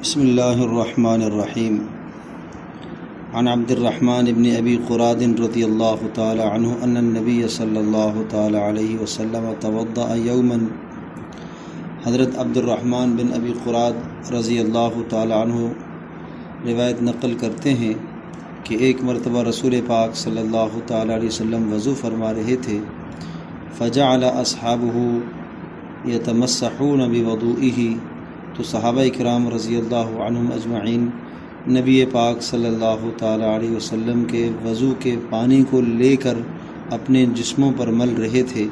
بسم اللہ الرحمن الرحیم عن عبد الرحمن بن ابی قراد رضی اللہ تعالی عنہ ان النبی صلی اللہ تعالی علیہ وسلم توضأ یوما۔ حضرت عبد الرحمن بن ابی قراد رضی اللہ تعالی عنہ روایت نقل کرتے ہیں کہ ایک مرتبہ رسول پاک صلی اللہ تعالی علیہ وسلم وضو فرما رہے تھے، فجعل اصحابہ یتمسحون بوضوئہ، تو صحابہ کرام رضی اللہ عنہم اجمعین نبی پاک صلی اللہ تعالی علیہ وسلم کے وضو کے پانی کو لے کر اپنے جسموں پر مل رہے تھے۔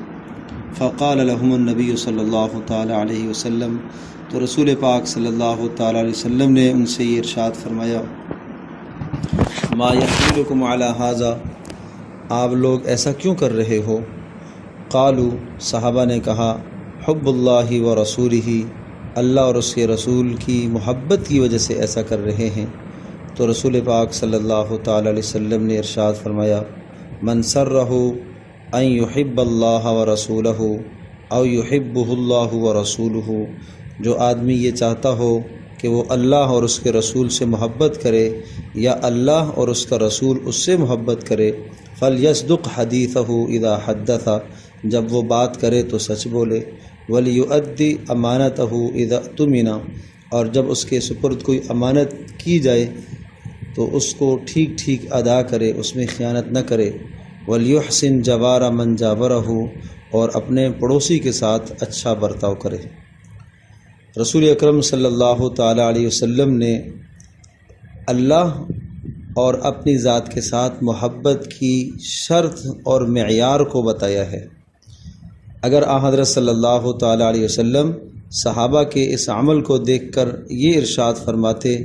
فقال لهم النبی صلی اللہ تعالی علیہ وسلم، تو رسول پاک صلی اللہ تعالی علیہ وسلم نے ان سے یہ ارشاد فرمایا، ما یحملکم علی ھذا، آپ لوگ ایسا کیوں کر رہے ہو؟ قالوا، صحابہ نے کہا، حب اللہ و رسولہ، اللہ اور اس کے رسول کی محبت کی وجہ سے ایسا کر رہے ہیں۔ تو رسول پاک صلی اللہ تعالی علیہ وسلم نے ارشاد فرمایا، من سرہ ان یحب اللہ و رسولہ او یحبہ اللہ و رسولہ، جو آدمی یہ چاہتا ہو کہ وہ اللہ اور اس کے رسول سے محبت کرے یا اللہ اور اس کا رسول اس سے محبت کرے، فلیصدق حدیثہ اذا حدث، جب وہ بات کرے تو سچ بولے، ولیؤدی امانتہ اذا اؤتمن، اور جب اس کے سپرد کوئی امانت کی جائے تو اس کو ٹھیک ٹھیک ادا کرے، اس میں خیانت نہ کرے، ولیحسن جوار من جاورہ، اور اپنے پڑوسی کے ساتھ اچھا برتاؤ کرے۔ رسول اکرم صلی اللہ تعالی علیہ وسلم نے اللہ اور اپنی ذات کے ساتھ محبت کی شرط اور معیار کو بتایا ہے۔ اگر حضرت صلی اللہ تعالی علیہ وسلم صحابہ کے اس عمل کو دیکھ کر یہ ارشاد فرماتے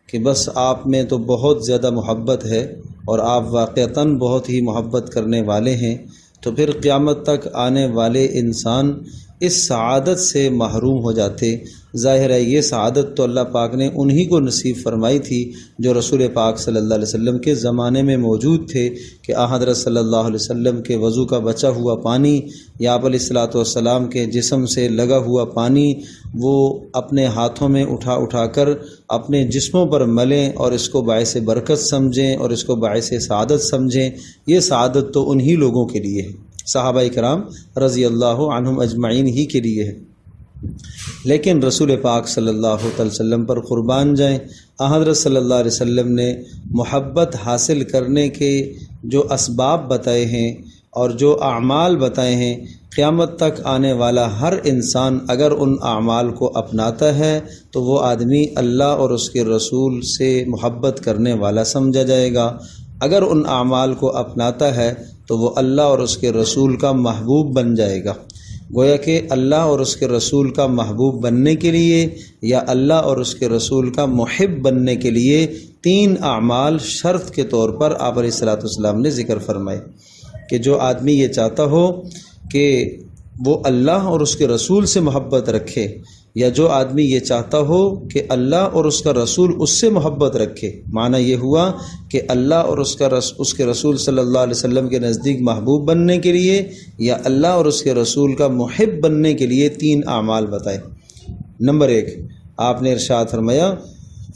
کہ بس آپ میں تو بہت زیادہ محبت ہے اور آپ واقعتاً بہت ہی محبت کرنے والے ہیں، تو پھر قیامت تک آنے والے انسان اس سعادت سے محروم ہو جاتے۔ ظاہر ہے یہ سعادت تو اللہ پاک نے انہی کو نصیب فرمائی تھی جو رسول پاک صلی اللہ علیہ وسلم کے زمانے میں موجود تھے، کہ حضرت صلی اللہ علیہ وسلم کے وضو کا بچا ہوا پانی یا آپ علیہ الصلوۃ والسلام کے جسم سے لگا ہوا پانی وہ اپنے ہاتھوں میں اٹھا کر اپنے جسموں پر ملیں اور اس کو باعث برکت سمجھیں اور اس کو باعث سعادت سمجھیں۔ یہ سعادت تو انہی لوگوں کے لیے ہے، صحابہ کرام رضی اللہ عنہم اجمعین ہی کے لیے ہے۔ لیکن رسول پاک صلی اللہ علیہ وسلم پر قربان جائیں، حضرت صلی اللہ علیہ وسلم نے محبت حاصل کرنے کے جو اسباب بتائے ہیں اور جو اعمال بتائے ہیں، قیامت تک آنے والا ہر انسان اگر ان اعمال کو اپناتا ہے تو وہ آدمی اللہ اور اس کے رسول سے محبت کرنے والا سمجھا جائے گا۔ اگر ان اعمال کو اپناتا ہے تو وہ اللہ اور اس کے رسول کا محبوب بن جائے گا۔ گویا کہ اللہ اور اس کے رسول کا محبوب بننے کے لیے یا اللہ اور اس کے رسول کا محب بننے کے لیے تین اعمال شرط کے طور پر آپ علیہ الصلوۃ والسلام نے ذکر فرمائے، کہ جو آدمی یہ چاہتا ہو کہ وہ اللہ اور اس کے رسول سے محبت رکھے، یا جو آدمی یہ چاہتا ہو کہ اللہ اور اس کا رسول اس سے محبت رکھے، معنی یہ ہوا کہ اللہ اور اس کے رسول صلی اللہ علیہ وسلم کے نزدیک محبوب بننے کے لیے یا اللہ اور اس کے رسول کا محب بننے کے لیے تین اعمال بتائے۔ نمبر 1، آپ نے ارشاد فرمایا،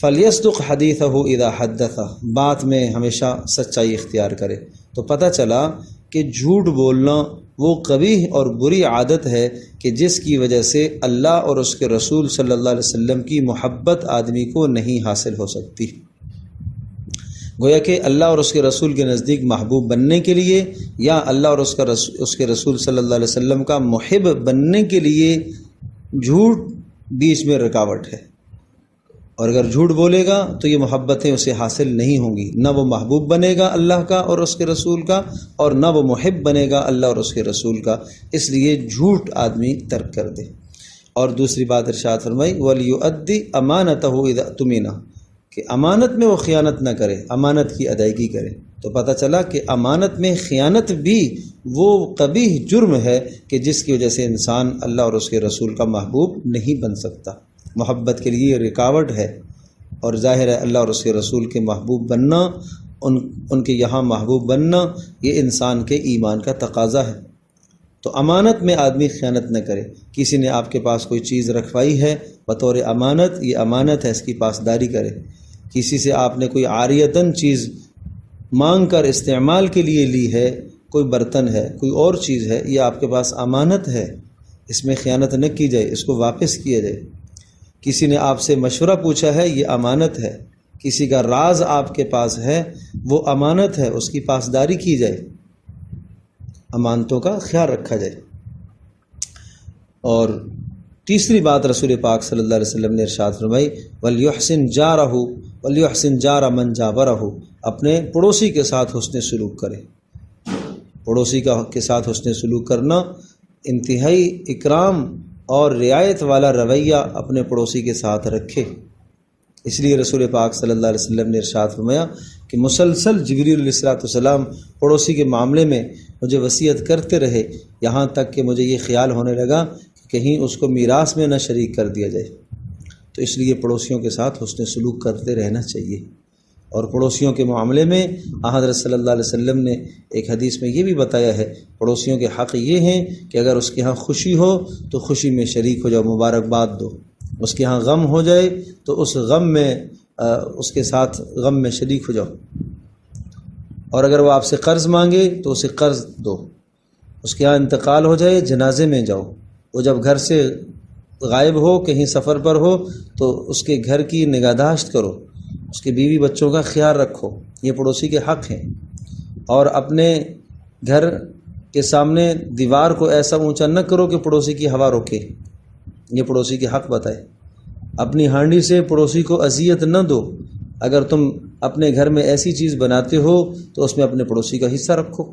فلیصدق حدیثہ اذا حدث، بات میں ہمیشہ سچائی اختیار کرے۔ تو پتہ چلا کہ جھوٹ بولنا وہ قبیح اور بری عادت ہے کہ جس کی وجہ سے اللہ اور اس کے رسول صلی اللہ علیہ وسلم کی محبت آدمی کو نہیں حاصل ہو سکتی۔ گویا کہ اللہ اور اس کے رسول کے نزدیک محبوب بننے کے لیے یا اللہ اور اس کے رسول صلی اللہ علیہ وسلم کا محب بننے کے لیے جھوٹ بیچ میں رکاوٹ ہے، اور اگر جھوٹ بولے گا تو یہ محبتیں اسے حاصل نہیں ہوں گی، نہ وہ محبوب بنے گا اللہ کا اور اس کے رسول کا، اور نہ وہ محب بنے گا اللہ اور اس کے رسول کا۔ اس لیے جھوٹ آدمی ترک کر دے۔ اور دوسری بات ارشاد فرمائی، وَلْيُؤَدِّ أَمَانَتَهُ إِذَا اؤْتُمِنَ، کہ امانت میں وہ خیانت نہ کرے، امانت کی ادائیگی کرے۔ تو پتہ چلا کہ امانت میں خیانت بھی وہ قبیح جرم ہے کہ جس کی وجہ سے انسان اللہ اور اس کے رسول کا محبوب نہیں بن سکتا۔ محبت کے لیے رکاوٹ ہے، اور ظاہر ہے اللہ اور اس کے رسول کے محبوب بننا، ان کے یہاں محبوب بننا، یہ انسان کے ایمان کا تقاضا ہے۔ تو امانت میں آدمی خیانت نہ کرے، کسی نے آپ کے پاس کوئی چیز رکھوائی ہے بطور امانت، یہ امانت ہے، اس کی پاسداری کرے۔ کسی سے آپ نے کوئی عاریتاً چیز مانگ کر استعمال کے لیے لی ہے، کوئی برتن ہے، کوئی اور چیز ہے، یہ آپ کے پاس امانت ہے، اس میں خیانت نہ کی جائے، اس کو واپس کیا جائے۔ کسی نے آپ سے مشورہ پوچھا ہے، یہ امانت ہے۔ کسی کا راز آپ کے پاس ہے، وہ امانت ہے، اس کی پاسداری کی جائے، امانتوں کا خیال رکھا جائے۔ اور تیسری بات رسول پاک صلی اللہ علیہ وسلم نے ارشاد فرمائی، وَلْيُحْسِنْ جَارَهُ وَلْيُحْسِنْ جَارَ مَنْ جَاوَرَهُ، اپنے پڑوسی کے ساتھ حسن سلوک کرے۔ پڑوسی کے ساتھ حسن سلوک کرنا انتہائی اکرام اور رعایت والا رویہ اپنے پڑوسی کے ساتھ رکھے۔ اس لیے رسول پاک صلی اللہ علیہ وسلم نے ارشاد فرمایا کہ مسلسل جبریل علیہ السلام پڑوسی کے معاملے میں مجھے وصیت کرتے رہے، یہاں تک کہ مجھے یہ خیال ہونے لگا کہ کہیں اس کو میراث میں نہ شریک کر دیا جائے۔ تو اس لیے پڑوسیوں کے ساتھ حسن سلوک کرتے رہنا چاہیے۔ اور پڑوسیوں کے معاملے میں حضرت صلی اللہ علیہ وسلم نے ایک حدیث میں یہ بھی بتایا ہے، پڑوسیوں کے حق یہ ہیں کہ اگر اس کے ہاں خوشی ہو تو خوشی میں شریک ہو جاؤ، مبارکباد دو۔ اس کے ہاں غم ہو جائے تو اس غم میں اس کے ساتھ غم میں شریک ہو جاؤ۔ اور اگر وہ آپ سے قرض مانگے تو اسے قرض دو۔ اس کے ہاں انتقال ہو جائے، جنازے میں جاؤ۔ وہ جب گھر سے غائب ہو، کہیں سفر پر ہو، تو اس کے گھر کی نگہداشت کرو، اس کے بیوی بچوں کا خیال رکھو، یہ پڑوسی کے حق ہیں۔ اور اپنے گھر کے سامنے دیوار کو ایسا اونچا نہ کرو کہ پڑوسی کی ہوا روکے، یہ پڑوسی کے حق بتائے۔ اپنی ہانڈی سے پڑوسی کو اذیت نہ دو۔ اگر تم اپنے گھر میں ایسی چیز بناتے ہو تو اس میں اپنے پڑوسی کا حصہ رکھو،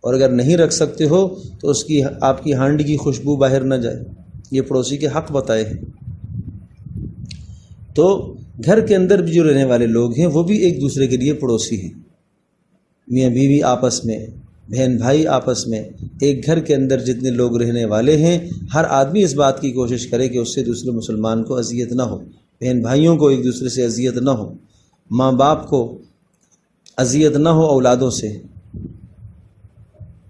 اور اگر نہیں رکھ سکتے ہو تو آپ کی ہانڈی کی خوشبو باہر نہ جائے، یہ پڑوسی کے حق بتائے ہیں۔ تو گھر کے اندر بھی جو رہنے والے لوگ ہیں وہ بھی ایک دوسرے کے لیے پڑوسی ہیں۔ میاں بیوی آپس میں، بہن بھائی آپس میں، ایک گھر کے اندر جتنے لوگ رہنے والے ہیں، ہر آدمی اس بات کی کوشش کرے کہ اس سے دوسرے مسلمان کو اذیت نہ ہو، بہن بھائیوں کو ایک دوسرے سے اذیت نہ ہو، ماں باپ کو اذیت نہ ہو، اولادوں سے،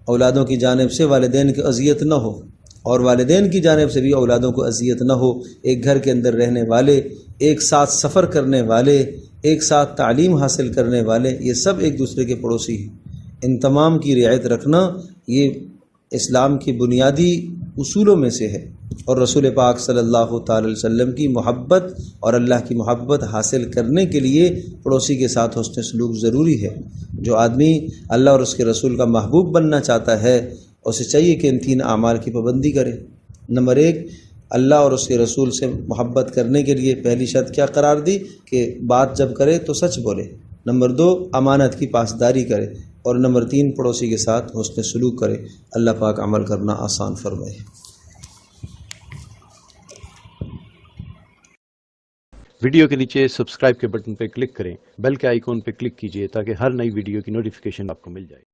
اولادوں کی جانب سے والدین کی اذیت نہ ہو، اور والدین کی جانب سے بھی اولادوں کو اذیت نہ ہو۔ ایک گھر کے اندر رہنے والے، ایک ساتھ سفر کرنے والے، ایک ساتھ تعلیم حاصل کرنے والے، یہ سب ایک دوسرے کے پڑوسی ہیں۔ ان تمام کی رعایت رکھنا یہ اسلام کی بنیادی اصولوں میں سے ہے، اور رسول پاک صلی اللہ تعالی علیہ وسلم کی محبت اور اللہ کی محبت حاصل کرنے کے لیے پڑوسی کے ساتھ حسن سلوک ضروری ہے۔ جو آدمی اللہ اور اس کے رسول کا محبوب بننا چاہتا ہے، اسے چاہیے کہ ان 3 اعمال کی پابندی کرے۔ نمبر 1، اللہ اور اس کے رسول سے محبت کرنے کے لیے پہلی شرط کیا قرار دی کہ بات جب کرے تو سچ بولے۔ نمبر 2، امانت کی پاسداری کرے۔ اور نمبر 3، پڑوسی کے ساتھ حسن سلوک کرے۔ اللہ پاک عمل کرنا آسان فرمائے۔ ویڈیو کے نیچے سبسکرائب کے بٹن پہ کلک کریں، بیل کے آئیکن پہ کلک کیجئے تاکہ ہر نئی ویڈیو کی نوٹیفیکیشن آپ کو مل جائے۔